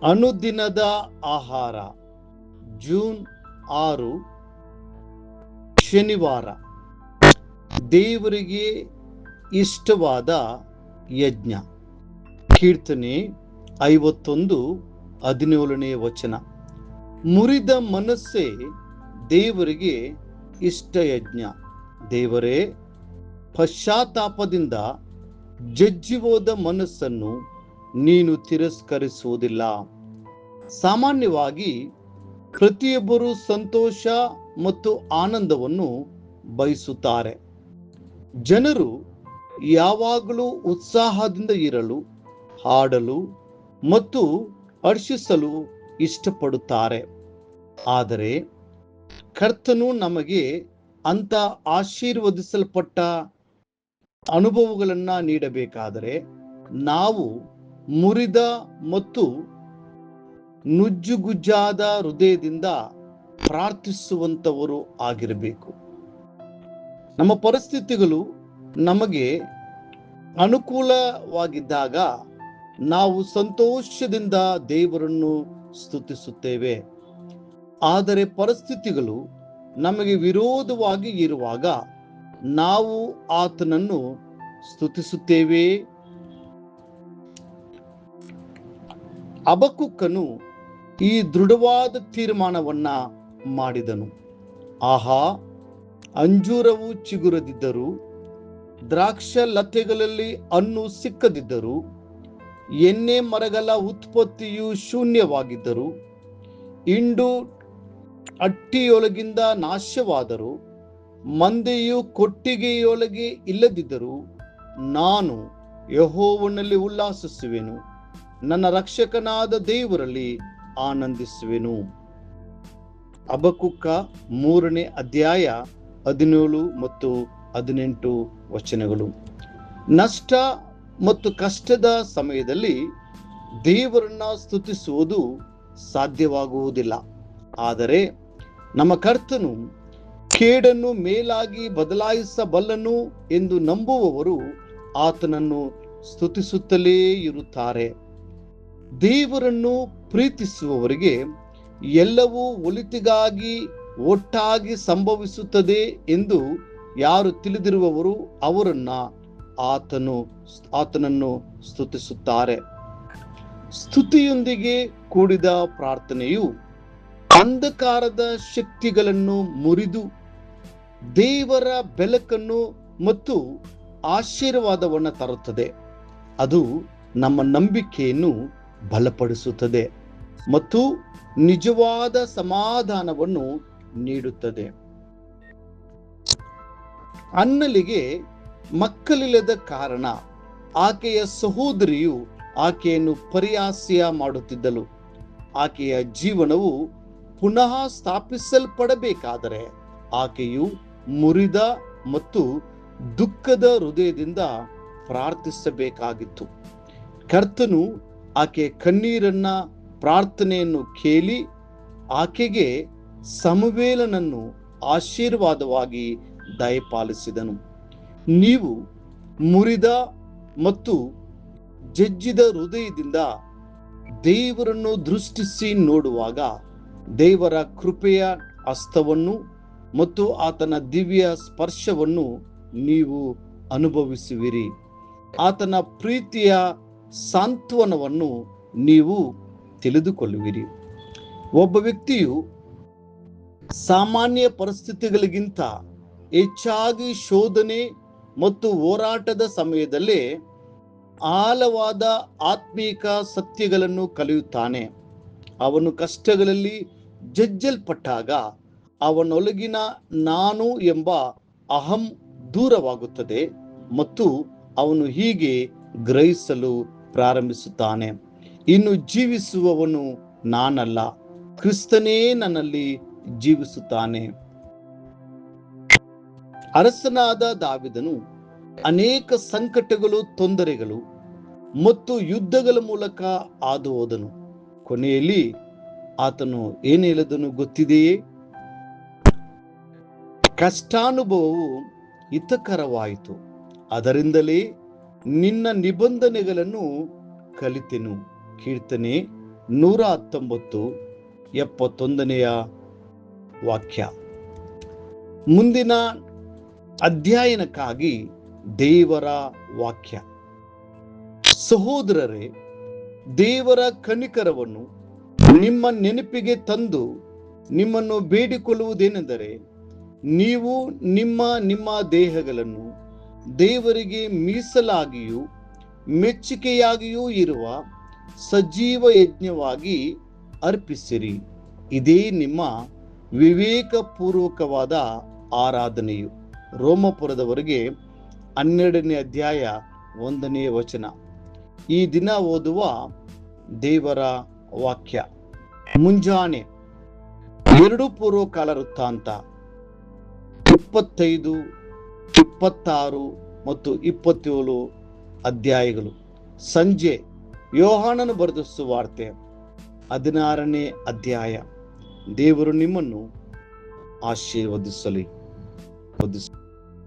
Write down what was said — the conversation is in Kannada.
ಅನುದಿನದ ಆಹಾರ, ಜೂನ್ 6, ಶನಿವಾರ. ದೇವರಿಗೆ ಇಷ್ಟವಾದ ಯಜ್ಞ. ಕೀರ್ತನೆ 51:17 ವಚನ. ಮುರಿದ ಮನಸ್ಸೇ ದೇವರಿಗೆ ಇಷ್ಟ ಯಜ್ಞ. ದೇವರೇ, ಪಶ್ಚಾತ್ತಾಪದಿಂದ ಜಜ್ಜಿ ಹೋದ ಮನಸ್ಸನ್ನು ನೀನು ತಿರಸ್ಕರಿಸುವುದಿಲ್ಲ. ಸಾಮಾನ್ಯವಾಗಿ ಪ್ರತಿಯೊಬ್ಬರು ಸಂತೋಷ ಮತ್ತು ಆನಂದವನ್ನು ಬಯಸುತ್ತಾರೆ. ಜನರು ಯಾವಾಗಲೂ ಉತ್ಸಾಹದಿಂದ ಇರಲು, ಹಾಡಲು ಮತ್ತು ಹರ್ಷಿಸಲು ಇಷ್ಟಪಡುತ್ತಾರೆ. ಆದರೆ ಕರ್ತನು ನಮಗೆ ಅಂತ ಆಶೀರ್ವದಿಸಲ್ಪಟ್ಟ ಅನುಭವಗಳನ್ನು ನೀಡಬೇಕಾದರೆ ನಾವು ಮುರಿದ ಮತ್ತು ನುಜ್ಜುಗುಜ್ಜಾದ ಹೃದಯದಿಂದ ಪ್ರಾರ್ಥಿಸುವಂತವರು ಆಗಿರಬೇಕು. ನಮ್ಮ ಪರಿಸ್ಥಿತಿಗಳು ನಮಗೆ ಅನುಕೂಲವಾಗಿದ್ದಾಗ ನಾವು ಸಂತೋಷದಿಂದ ದೇವರನ್ನು ಸ್ತುತಿಸುತ್ತೇವೆ. ಆದರೆ ಪರಿಸ್ಥಿತಿಗಳು ನಮಗೆ ವಿರೋಧವಾಗಿ ಇರುವಾಗ ನಾವು ಆತನನ್ನು ಸ್ತುತಿಸುತ್ತೇವೆ. ಹಬಕ್ಕೂಕನು ಈ ದೃಢವಾದ ತೀರ್ಮಾನವನ್ನ ಮಾಡಿದನು. ಆಹಾ, ಅಂಜೂರವು ಚಿಗುರದಿದ್ದರೂ, ದ್ರಾಕ್ಷ ಲತೆಗಳಲ್ಲಿ ಹಣ್ಣು ಸಿಕ್ಕದಿದ್ದರೂ, ಎಣ್ಣೆ ಮರಗಳ ಉತ್ಪತ್ತಿಯು ಶೂನ್ಯವಾಗಿದ್ದರು, ಹಿಂಡು ಹಟ್ಟಿಯೊಳಗಿಂದ ನಾಶವಾದರೂ, ಮಂದೆಯು ಕೊಟ್ಟಿಗೆಯೊಳಗೆ ಇಲ್ಲದಿದ್ದರೂ, ನಾನು ಯೆಹೋವನಲ್ಲಿ ಉಲ್ಲಾಸಿಸುವೆನು, ನನ್ನ ರಕ್ಷಕನಾದ ದೇವರಲ್ಲಿ ಆನಂದಿಸುವೆನು. ಹಬಕ್ಕೂಕ 3:17 ಮತ್ತು 18 ವಚನಗಳು. ನಷ್ಟ ಮತ್ತು ಕಷ್ಟದ ಸಮಯದಲ್ಲಿ ದೇವರನ್ನ ಸ್ತುತಿಸುವುದು ಸಾಧ್ಯವಾಗುವುದಿಲ್ಲ. ಆದರೆ ನಮ್ಮ ಕರ್ತನು ಕೇಡನ್ನು ಮೇಲಾಗಿ ಬದಲಾಯಿಸಬಲ್ಲನು ಎಂದು ನಂಬುವವರು ಆತನನ್ನು ಸ್ತುತಿಸುತ್ತಲೇ ಇರುತ್ತಾರೆ. ದೇವರನ್ನು ಪ್ರೀತಿಸುವವರಿಗೆ ಎಲ್ಲವೂ ಒಳಿತಿಗಾಗಿ ಒಟ್ಟಾಗಿ ಸಂಭವಿಸುತ್ತದೆ ಎಂದು ಯಾರು ತಿಳಿದಿರುವವರು ಆತನನ್ನು ಸ್ತುತಿಸುತ್ತಾರೆ. ಸ್ತುತಿಯೊಂದಿಗೆ ಕೂಡಿದ ಪ್ರಾರ್ಥನೆಯು ಅಂಧಕಾರದ ಶಕ್ತಿಗಳನ್ನು ಮುರಿದು ದೇವರ ಬೆಳಕನ್ನು ಮತ್ತು ಆಶೀರ್ವಾದವನ್ನು ತರುತ್ತದೆ. ಅದು ನಮ್ಮ ನಂಬಿಕೆಯನ್ನು ಬಲಪಡಿಸುತ್ತದೆ ಮತ್ತು ನಿಜವಾದ ಸಮಾಧಾನವನ್ನು ನೀಡುತ್ತದೆ. ಅನ್ನಲಿಗೆ ಮಕ್ಕಳಿಲ್ಲದ ಕಾರಣ ಆಕೆಯ ಸಹೋದರಿಯು ಆಕೆಯನ್ನು ಪರಿಹಾಸ್ಯ ಮಾಡುತ್ತಿದ್ದಳು. ಆಕೆಯ ಜೀವನವು ಪುನಃ ಸ್ಥಾಪಿಸಲ್ಪಡಬೇಕಾದರೆ ಆಕೆಯು ಮುರಿದ ಮತ್ತು ದುಃಖದ ಹೃದಯದಿಂದ ಪ್ರಾರ್ಥಿಸಬೇಕಾಗಿತ್ತು. ಕರ್ತನು ಆಕೆಯ ಕಣ್ಣೀರನ್ನ, ಪ್ರಾರ್ಥನೆಯನ್ನು ಕೇಳಿ ಆಕೆಗೆ ಸಮುವೇಲನನ್ನು ಆಶೀರ್ವಾದವಾಗಿ ದಯಪಾಲಿಸಿದನು. ನೀವು ಮುರಿದ ಮತ್ತು ಜಜ್ಜಿದ ಹೃದಯದಿಂದ ದೇವರನ್ನು ದೃಷ್ಟಿಸಿ ನೋಡುವಾಗ ದೇವರ ಕೃಪೆಯ ಹಸ್ತವನ್ನು ಮತ್ತು ಆತನ ದಿವ್ಯ ಸ್ಪರ್ಶವನ್ನು ನೀವು ಅನುಭವಿಸುವಿರಿ. ಆತನ ಪ್ರೀತಿಯ ಸಾಂತ್ವನವನ್ನು ನೀವು ತಿಳಿದುಕೊಳ್ಳುವಿರಿ. ಒಬ್ಬ ವ್ಯಕ್ತಿಯು ಸಾಮಾನ್ಯ ಪರಿಸ್ಥಿತಿಗಳಿಗಿಂತ ಹೆಚ್ಚಾಗಿ ಶೋಧನೆ ಮತ್ತು ಹೋರಾಟದ ಸಮಯದಲ್ಲೇ ಆಳವಾದ ಆತ್ಮೀಕ ಸತ್ಯಗಳನ್ನು ಕಲಿಯುತ್ತಾನೆ. ಅವನು ಕಷ್ಟಗಳಲ್ಲಿ ಜಜ್ಜಲ್ಪಟ್ಟಾಗ ಅವನೊಳಗಿನ ನಾನು ಎಂಬ ಅಹಂ ದೂರವಾಗುತ್ತದೆ ಮತ್ತು ಅವನು ಹೀಗೆ ಗ್ರಹಿಸಲು ಪ್ರಾರಂಭಿಸುತ್ತಾನೆ. ಇನ್ನು ಜೀವಿಸುವವನು ನಾನಲ್ಲ, ಕ್ರಿಸ್ತನೇ ನನ್ನಲ್ಲಿ ಜೀವಿಸುತ್ತಾನೆ. ಅರಸನಾದ ದಾವೀದನು ಅನೇಕ ಸಂಕಟಗಳು, ತೊಂದರೆಗಳು ಮತ್ತು ಯುದ್ಧಗಳ ಮೂಲಕ ಹಾದು ಹೋದನು. ಕೊನೆಯಲ್ಲಿ ಆತನು ಏನು ಹೇಳಿದನು ಗೊತ್ತಿದೆಯೇ? ಕಷ್ಟಾನುಭವವು ಹಿತಕರವಾಯಿತು, ಅದರಿಂದಲೇ ನಿನ್ನ ನಿಬಂಧನೆಗಳನ್ನು ಕಲಿತೆನು. ಕೀರ್ತನೆ 119 71ನೇ ವಾಕ್ಯ. ಮುಂದಿನ ಅಧ್ಯಯನಕ್ಕಾಗಿ ದೇವರ ವಾಕ್ಯ. ಸಹೋದರರೇ, ದೇವರ ಕನಿಕರವನ್ನು ನಿಮ್ಮ ನೆನಪಿಗೆ ತಂದು ನಿಮ್ಮನ್ನು ಬೇಡಿಕೊಳ್ಳುವುದೇನೆಂದರೆ, ನೀವು ನಿಮ್ಮ ನಿಮ್ಮ ದೇಹಗಳನ್ನು ದೇವರಿಗೆ ಮೀಸಲಾಗಿಯೂ ಮೆಚ್ಚುಗೆಯಾಗಿಯೂ ಇರುವ ಸಜೀವ ಯಜ್ಞವಾಗಿ ಅರ್ಪಿಸಿರಿ. ಇದೇ ನಿಮ್ಮ ವಿವೇಕಪೂರ್ವಕವಾದ ಆರಾಧನೆಯು. ರೋಮಪುರದವರೆಗೆ 12ನೇ ಅಧ್ಯಾಯ 1ನೇ ವಚನ. ಈ ದಿನ ಓದುವ ದೇವರ ವಾಕ್ಯ. ಮುಂಜಾನೆ 2 ಪೂರ್ವಕಾಲ ವೃತ್ತಾಂತ 25, 26 ಮತ್ತು 27 ಅಧ್ಯಾಯಗಳು. ಸಂಜೆ ಯೋಹಾನನು ಬರೆದ ಸುವಾರ್ತೆ 16ನೇ ಅಧ್ಯಾಯ. ದೇವರು ನಿಮ್ಮನ್ನು ಆಶೀರ್ವದಿಸಲಿ.